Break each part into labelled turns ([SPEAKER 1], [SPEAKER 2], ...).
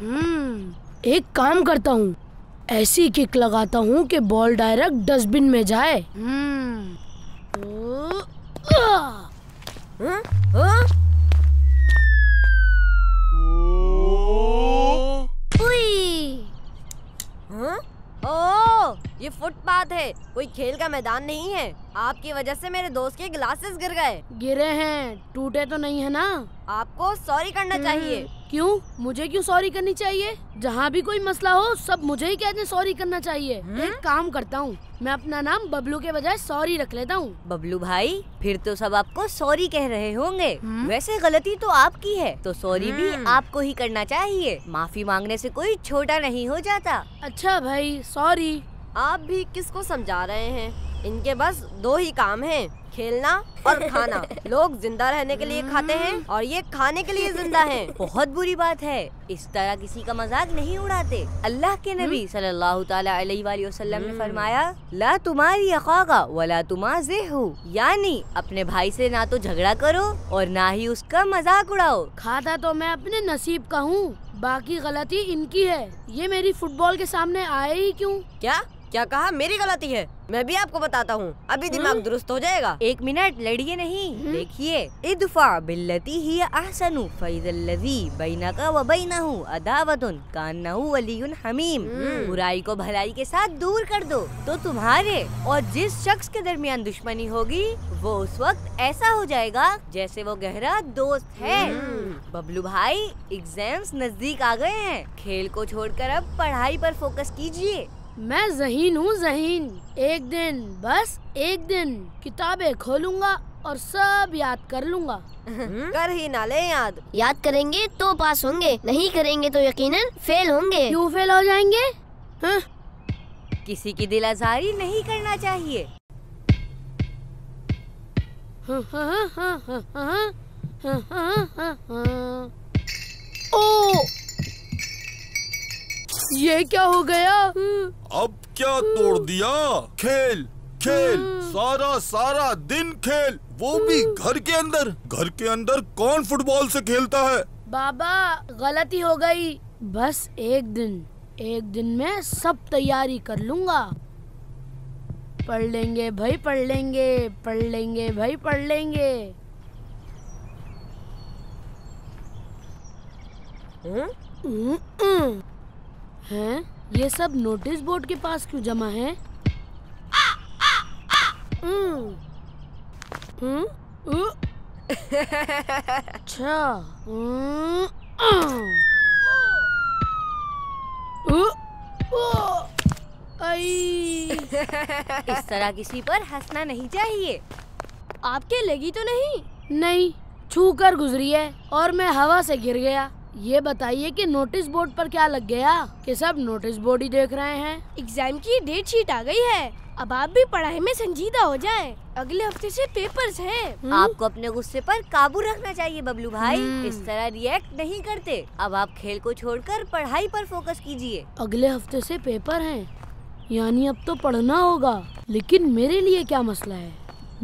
[SPEAKER 1] एक काम करता हूँ, ऐसी किक लगाता हूँ कि बॉल डायरेक्ट डस्टबिन में जाए।
[SPEAKER 2] ओह, ये फुटपाथ है, कोई खेल का मैदान नहीं है। आपकी वजह से मेरे दोस्त के ग्लासेस गिर गए।
[SPEAKER 1] गिरे हैं, टूटे तो नहीं है ना?
[SPEAKER 2] आपको सॉरी करना चाहिए।
[SPEAKER 1] क्यों? मुझे क्यों सॉरी करनी चाहिए? जहाँ भी कोई मसला हो सब मुझे ही कहते सॉरी करना चाहिए। एक काम करता हूँ, मैं अपना नाम बबलू के बजाय सॉरी रख लेता हूँ।
[SPEAKER 2] बबलू भाई, फिर तो सब आपको सॉरी कह रहे होंगे। वैसे गलती तो आपकी है, तो सॉरी भी आपको ही करना चाहिए। माफी मांगने से कोई छोटा नहीं हो जाता।
[SPEAKER 1] अच्छा भाई, सॉरी।
[SPEAKER 2] आप भी किसको समझा रहे हैं? इनके बस दो ही काम हैं, खेलना और खाना। लोग जिंदा रहने के लिए खाते हैं और ये खाने के लिए जिंदा हैं। बहुत बुरी बात है, इस तरह किसी का मजाक नहीं उड़ाते। अल्लाह के नबी सल्लल्लाहु ताला अलैहि वसल्लम ने फरमाया, ला तुम्हारी अखागा वला तुमाज़िहु, यानी अपने भाई से ना तो झगड़ा करो और ना ही उसका मजाक उड़ाओ।
[SPEAKER 1] खाता तो मैं अपने नसीब का हूँ, बाकी गलती इनकी है। ये मेरी फुटबॉल के सामने आए ही क्यों?
[SPEAKER 2] क्या कहा? मेरी गलती है? मैं भी आपको बताता हूँ, अभी दिमाग दुरुस्त हो जाएगा। एक मिनट, लड़िए नहीं। देखिए, इदफा बिल्लती ही अहसनु फइज़ल्लज़ी बैनका व बैनहु अदावतुन कान्नहु वलियुन हमीम। बुराई को भलाई के साथ दूर कर दो, तो तुम्हारे और जिस शख्स के दरमियान दुश्मनी होगी वो उस वक्त ऐसा हो जाएगा जैसे वो गहरा दोस्त है। बबलू भाई, एग्जाम्स नजदीक आ गए हैं, खेल को छोड़कर अब पढ़ाई पर फोकस कीजिए।
[SPEAKER 1] मैं ज़हीन हूँ, ज़हीन। एक दिन, बस एक दिन किताबें खोलूंगा और सब याद कर लूंगा।
[SPEAKER 2] कर ही ना ले याद।
[SPEAKER 3] याद करेंगे तो पास होंगे, नहीं करेंगे तो यकीनन फेल होंगे।
[SPEAKER 1] क्यों फेल हो जाएंगे? हाँ?
[SPEAKER 2] किसी की दिल आज़ारी नहीं करना चाहिए।
[SPEAKER 1] ओ, ये क्या हो गया?
[SPEAKER 4] अब क्या तोड़ दिया? खेल खेल, सारा दिन खेल, वो भी घर के अंदर। घर के अंदर कौन फुटबॉल से खेलता है?
[SPEAKER 1] बाबा, गलती हो गई। बस एक दिन में सब तैयारी कर लूंगा। पढ़ लेंगे भाई, पढ़ लेंगे, पढ़ लेंगे भाई, पढ़ लेंगे। हैं? ये सब नोटिस बोर्ड के पास क्यों जमा है? अच्छा।
[SPEAKER 2] इस तरह किसी पर हंसना नहीं चाहिए।
[SPEAKER 1] आपके लगी तो नहीं? नहीं, छू कर गुजरी है और मैं हवा से गिर गया। ये बताइए कि नोटिस बोर्ड पर क्या लग गया कि सब नोटिस बोर्ड ही देख रहे हैं?
[SPEAKER 5] एग्जाम की डेट शीट आ गई है, अब आप भी पढ़ाई में संजीदा हो जाएं। अगले हफ्ते से पेपर्स हैं।
[SPEAKER 2] आपको अपने गुस्से पर काबू रखना चाहिए बबलू भाई, इस तरह रिएक्ट नहीं करते। अब आप खेल को छोड़कर पढ़ाई पर फोकस कीजिए।
[SPEAKER 1] अगले हफ्ते से पेपर हैं, यानी अब तो पढ़ना होगा। लेकिन मेरे लिए क्या मसला है?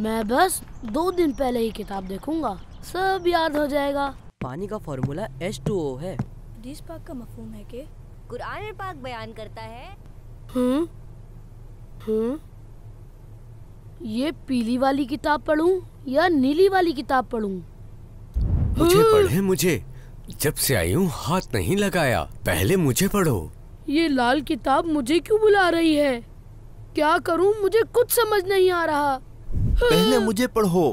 [SPEAKER 1] मैं बस 2 दिन पहले ही किताब देखूंगा, सब याद हो जाएगा।
[SPEAKER 6] पानी का फॉर्मूला H2O है।
[SPEAKER 5] हदीस पाक का मफहूम है कि
[SPEAKER 2] कुरान पाक बयान करता है।
[SPEAKER 1] ये पीली वाली किताब पढ़ूं या नीली वाली किताब पढ़ूं?
[SPEAKER 7] मुझे पढ़े, मुझे जब से आई हूँ हाथ नहीं लगाया, पहले मुझे पढ़ो।
[SPEAKER 1] ये लाल किताब मुझे क्यों बुला रही है? क्या करूं, मुझे कुछ समझ नहीं आ रहा।
[SPEAKER 7] पहले मुझे पढ़ो,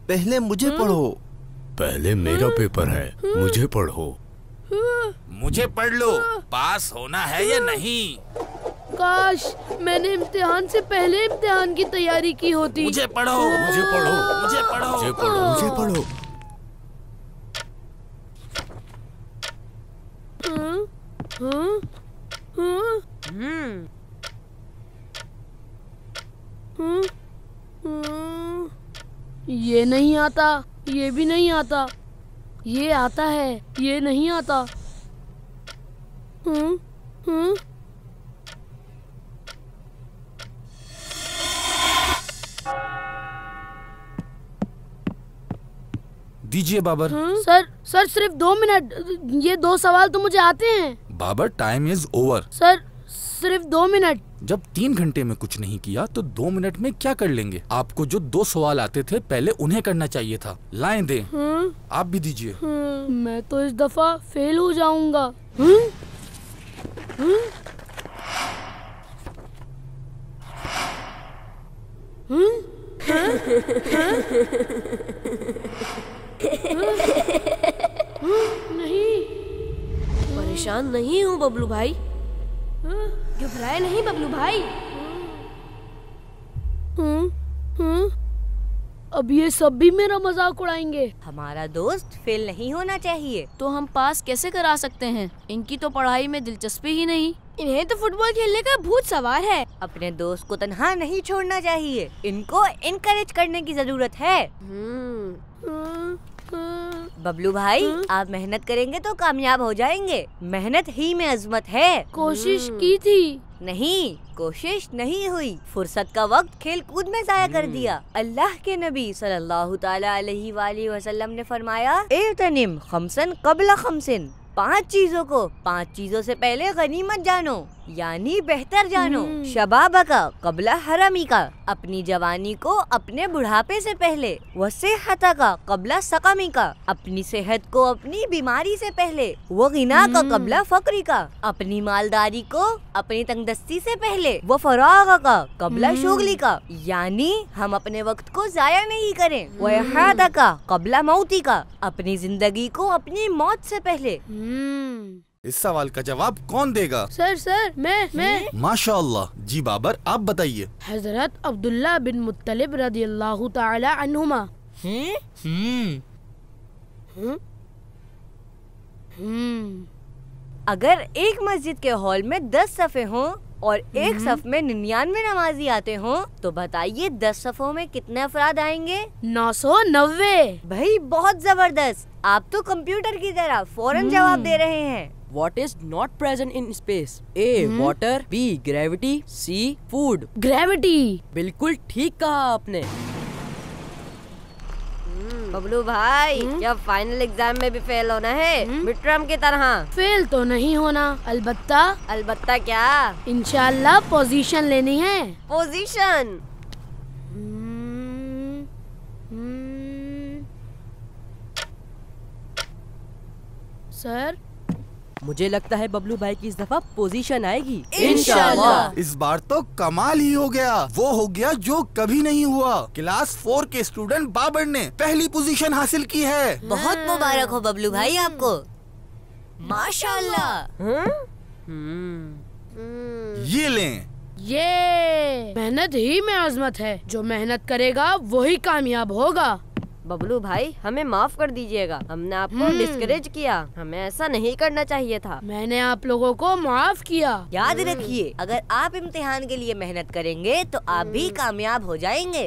[SPEAKER 7] पहले मुझे पढ़ो। पहले मेरा पेपर है, मुझे पढ़ो।
[SPEAKER 4] मुझे पढ़ लो, पास होना है या नहीं?
[SPEAKER 1] काश मैंने इम्तिहान से पहले इम्तिहान की तैयारी की होती।
[SPEAKER 4] मुझे पढ़ो, मुझे पढ़ो, मुझे पढ़ो,
[SPEAKER 7] मुझे पढ़ो, मुझे पढ़ो।
[SPEAKER 1] ये नहीं आता, ये भी नहीं आता, ये आता है, ये नहीं आता।
[SPEAKER 4] दीजिए बाबर।
[SPEAKER 1] सर सिर्फ 2 मिनट, ये 2 सवाल तो मुझे आते हैं।
[SPEAKER 4] Babar, time is over.
[SPEAKER 1] Sir सिर्फ 2 मिनट।
[SPEAKER 4] जब 3 घंटे में कुछ नहीं किया तो 2 मिनट में क्या कर लेंगे? आपको जो 2 सवाल आते थे पहले उन्हें करना चाहिए था। लाएं दें। आप भी दीजिए।
[SPEAKER 1] मैं तो इस दफा फेल हो जाऊंगा। नहीं,
[SPEAKER 5] परेशान नहीं हूँ बबलू भाई, घबराए नहीं बबलू भाई।
[SPEAKER 1] अब ये सब भी मेरा मजाक उड़ाएंगे।
[SPEAKER 2] हमारा दोस्त फेल नहीं होना चाहिए।
[SPEAKER 8] तो हम पास कैसे करा सकते हैं? इनकी तो पढ़ाई में दिलचस्पी ही नहीं।
[SPEAKER 5] इन्हें तो फुटबॉल खेलने का भूत सवार है।
[SPEAKER 2] अपने दोस्त को तन्हा नहीं छोड़ना चाहिए, इनको इनकरेज करने की जरूरत है। बबलू भाई, आप मेहनत करेंगे तो कामयाब हो जाएंगे। मेहनत ही में अजमत है।
[SPEAKER 1] कोशिश की थी।
[SPEAKER 2] नहीं, कोशिश नहीं हुई। फुर्सत का वक्त खेल कूद में जाया कर दिया। अल्लाह के नबी सल्लल्लाहु ताला अलैहि वसल्लम ने फरमाया, इग़्तनिम खम्सन क़ब्ल खम्सिन। 5 चीजों को 5 चीजों से पहले गनीमत जानो, यानी बेहतर जानो। शबाब का कबला हरामी का, अपनी जवानी को अपने बुढ़ापे से पहले। व सेहत का कबला सकामी का, अपनी सेहत को अपनी बीमारी से पहले। वो गिना का कबला फकरी का, अपनी मालदारी को अपनी तंगदस्ती से पहले। वो फराग का कबला शुगली का, यानी हम अपने वक्त को जाया नहीं करें। वो इहादा का कबला मौती का, अपनी जिंदगी को अपनी मौत से पहले।
[SPEAKER 4] इस सवाल का जवाब कौन देगा?
[SPEAKER 1] सर मैं।
[SPEAKER 4] माशाअल्लाह। जी बाबर, आप बताइए।
[SPEAKER 1] हजरत अब्दुल्ला बिन मुत्तलिब रदियल्लाहु ताला अन्हुमा।
[SPEAKER 2] अगर एक मस्जिद के हॉल में 10 सफ़े हों और एक सफ में 99 नमाजी आते हों, तो बताइए 10 सफ़ों में कितने अफराद आएंगे?
[SPEAKER 1] 990।
[SPEAKER 2] भाई बहुत जबरदस्त, आप तो कंप्यूटर की तरह फौरन जवाब दे रहे हैं।
[SPEAKER 6] What is not present in space? A. Water. B. Gravity. C. Food.
[SPEAKER 1] Gravity.
[SPEAKER 6] बिल्कुल ठीक कहा आपने।
[SPEAKER 2] बबलू भाई, क्या फाइनल एग्जाम में भी फेल होना है? मिड टर्म की तरह?
[SPEAKER 1] फेल तो नहीं होना,
[SPEAKER 2] अलबत्ता क्या?
[SPEAKER 1] इंशाल्लाह पोजीशन लेनी है।
[SPEAKER 2] पोजीशन?
[SPEAKER 1] सर,
[SPEAKER 6] मुझे लगता है बबलू भाई की इस दफा पोजीशन आएगी।
[SPEAKER 2] इंशाल्लाह।
[SPEAKER 4] इस बार तो कमाल ही हो गया। वो हो गया जो कभी नहीं हुआ। क्लास 4 के स्टूडेंट बाबर ने पहली पोजीशन हासिल की है।
[SPEAKER 2] बहुत मुबारक हो बबलू भाई आपको। माशाल्लाह।
[SPEAKER 4] ये लें।
[SPEAKER 1] ये मेहनत ही में अजमत है। जो मेहनत करेगा वही कामयाब होगा।
[SPEAKER 2] बबलू भाई, हमें माफ कर दीजिएगा, हमने आपको डिस्करेज किया। हमें ऐसा नहीं करना चाहिए था।
[SPEAKER 1] मैंने आप लोगों को माफ किया।
[SPEAKER 2] याद रखिए, अगर आप इम्तिहान के लिए मेहनत करेंगे तो आप भी कामयाब हो जाएंगे।